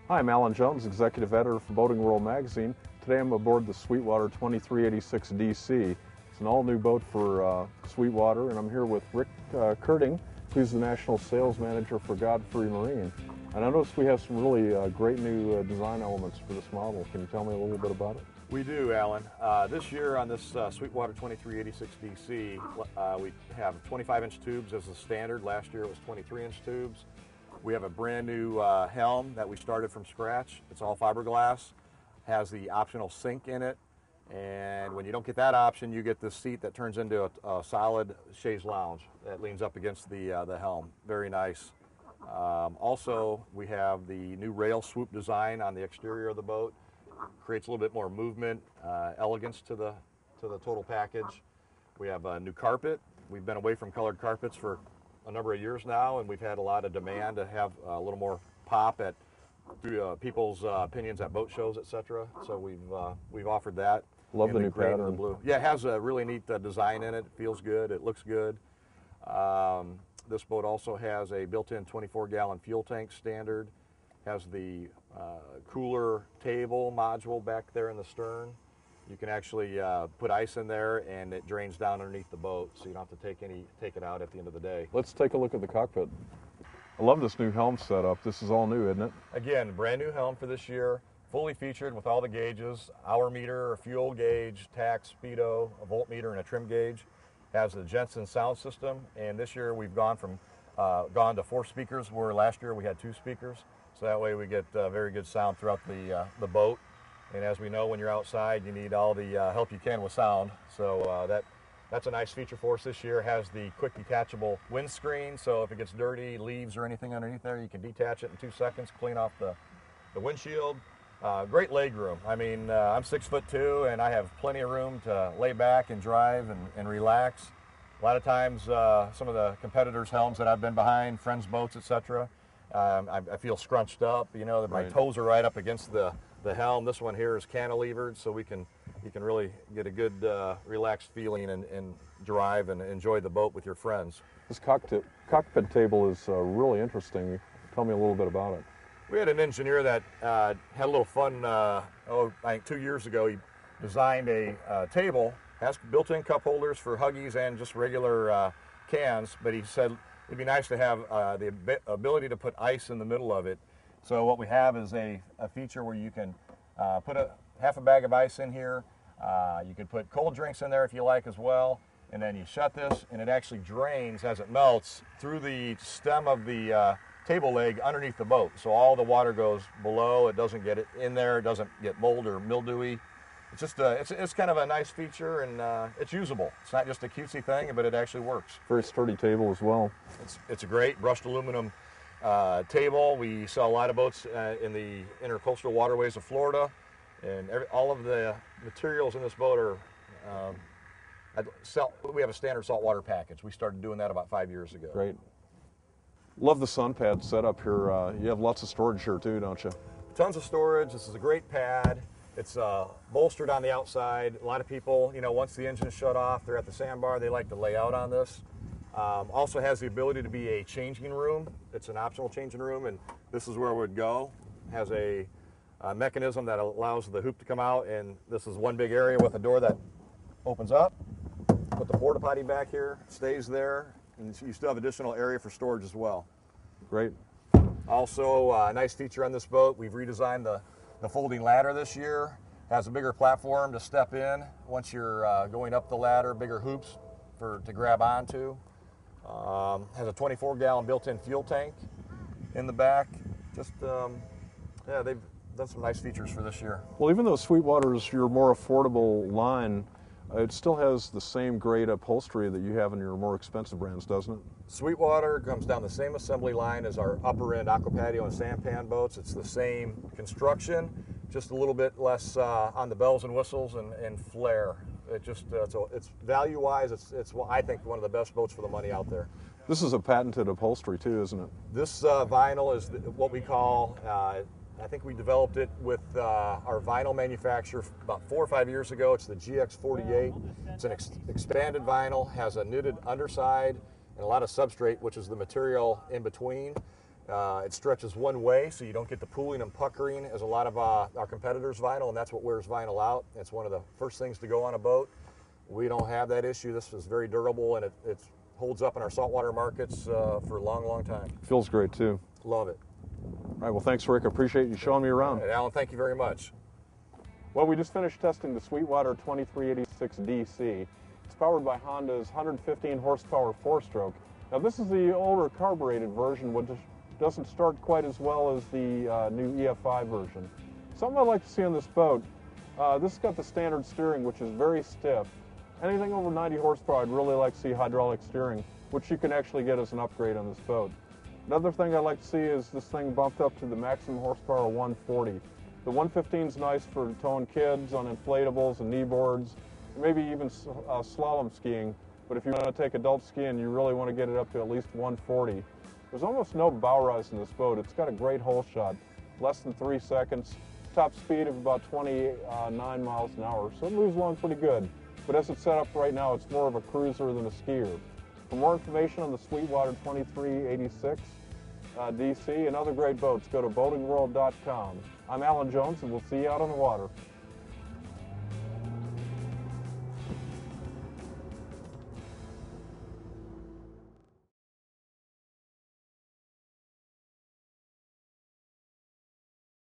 Hi, I'm Alan Jones, Executive Editor for Boating World Magazine. Today I'm aboard the Sweetwater 2386 DC. It's an all-new boat for Sweetwater, and I'm here with Rick Kurting, who's the National Sales Manager for Godfrey Marine. And I noticed we have some really great new design elements for this model. Can you tell me a little bit about it? We do, Alan. This year on this Sweetwater 2386 DC, we have 25-inch tubes as the standard. Last year it was 23-inch tubes. We have a brand new helm that we started from scratch. It's all fiberglass, has the optional sink in it, and when you don't get that option, you get this seat that turns into a solid chaise lounge that leans up against the helm. Very nice. Also, we have the new rail swoop design on the exterior of the boat. Creates a little bit more movement, elegance to the total package. We have a new carpet. We've been away from colored carpets for a number of years now, and we've had a lot of demand to have a little more pop at people's opinions at boat shows, etc. So we've offered that. Love the new pattern. The blue. Yeah, it has a really neat design in it. It feels good. It looks good. This boat also has a built-in 24-gallon fuel tank standard. Has the cooler table module back there in the stern. You can actually put ice in there, and it drains down underneath the boat, so you don't have to take it out at the end of the day. Let's take a look at the cockpit. I love this new helm setup. This is all new, isn't it? Again, brand new helm for this year, fully featured with all the gauges, hour meter, a fuel gauge, tax, speedo, a voltmeter, and a trim gauge. Has the Jensen sound system, and this year we've gone to 4 speakers, where last year we had 2 speakers. So that way we get very good sound throughout the boat. And as we know, when you're outside, you need all the help you can with sound. So that's a nice feature for us this year. It has the quick detachable windscreen, so if it gets dirty, leaves or anything underneath there, you can detach it in 2 seconds, clean off the windshield. Great leg room. I mean, I'm 6'2", and I have plenty of room to lay back and drive and relax. A lot of times, some of the competitors' helms that I've been behind, friends' boats, etc., I feel scrunched up. You know, that my toes are right up against the helm. This one here is cantilevered, so you can really get a good relaxed feeling and drive and enjoy the boat with your friends. This cockpit table is really interesting. Tell me a little bit about it. We had an engineer that had a little fun, I think 2 years ago. He designed a table, has built-in cup holders for Huggies and just regular cans, but he said it'd be nice to have the ability to put ice in the middle of it. So what we have is a feature where you can put half a bag of ice in here. You could put cold drinks in there if you like as well. And then you shut this, and it actually drains as it melts through the stem of the table leg underneath the boat. So all the water goes below. It doesn't get it in there. It doesn't get mold or mildewy. It's just it's kind of a nice feature, and it's usable. It's not just a cutesy thing, but it actually works. Very sturdy table as well. It's a great brushed aluminum table. We sell a lot of boats in the intercoastal waterways of Florida, and all of the materials in this boat are. We have a standard saltwater package. We started doing that about 5 years ago. Great. Love the sun pad setup here. You have lots of storage here too, don't you? Tons of storage. This is a great pad. It's bolstered on the outside. A lot of people, you know, once the engine's shut off, they're at the sandbar, they like to lay out on this. Also has the ability to be a changing room. It's an optional changing room, and this is where it would go. Has a mechanism that allows the hoop to come out, and this is one big area with a door that opens up. Put the porta potty back here, stays there, and you still have additional area for storage as well. Great. Also, a nice feature on this boat, we've redesigned the folding ladder this year. Has a bigger platform to step in once you're going up the ladder, bigger hoops to grab onto. Has a 24-gallon built-in fuel tank in the back. Just, yeah, they've done some nice features for this year. Well, even though Sweetwater is your more affordable line, it still has the same great upholstery that you have in your more expensive brands, doesn't it? Sweetwater comes down the same assembly line as our upper-end aqua patio and sampan boats. It's the same construction, just a little bit less on the bells and whistles and flair. It just it's value-wise, it's I think one of the best boats for the money out there. This is a patented upholstery too, isn't it? This vinyl is what we call. I think we developed it with our vinyl manufacturer about 4 or 5 years ago. It's the GX48. It's an expanded vinyl, has a knitted underside and a lot of substrate, which is the material in between. It stretches one way, so you don't get the pooling and puckering as a lot of our competitors' vinyl, and that's what wears vinyl out. It's one of the first things to go on a boat. We don't have that issue. This is very durable, and it holds up in our saltwater markets for a long, long time. Feels great too. Love it. All right, well, thanks, Rick. I appreciate you showing me around. Right, Alan, thank you very much. Well, we just finished testing the Sweetwater 2386 DC. It's powered by Honda's 115 horsepower four-stroke. Now, this is the older carbureted version, which doesn't start quite as well as the new EFI version. Something I'd like to see on this boat, this has got the standard steering, which is very stiff. Anything over 90 horsepower, I'd really like to see hydraulic steering, which you can actually get as an upgrade on this boat. Another thing I'd like to see is this thing bumped up to the maximum horsepower 140. The 115 is nice for towing kids on inflatables and kneeboards, maybe even slalom skiing. But if you want to take adult skiing, you really want to get it up to at least 140. There's almost no bow rise in this boat. It's got a great hole shot, less than 3 seconds, top speed of about 29 miles an hour, so it moves along pretty good. But as it's set up right now, it's more of a cruiser than a skier. For more information on the Sweetwater 2386 DC and other great boats, go to boatingworld.com. I'm Alan Jones, and we'll see you out on the water.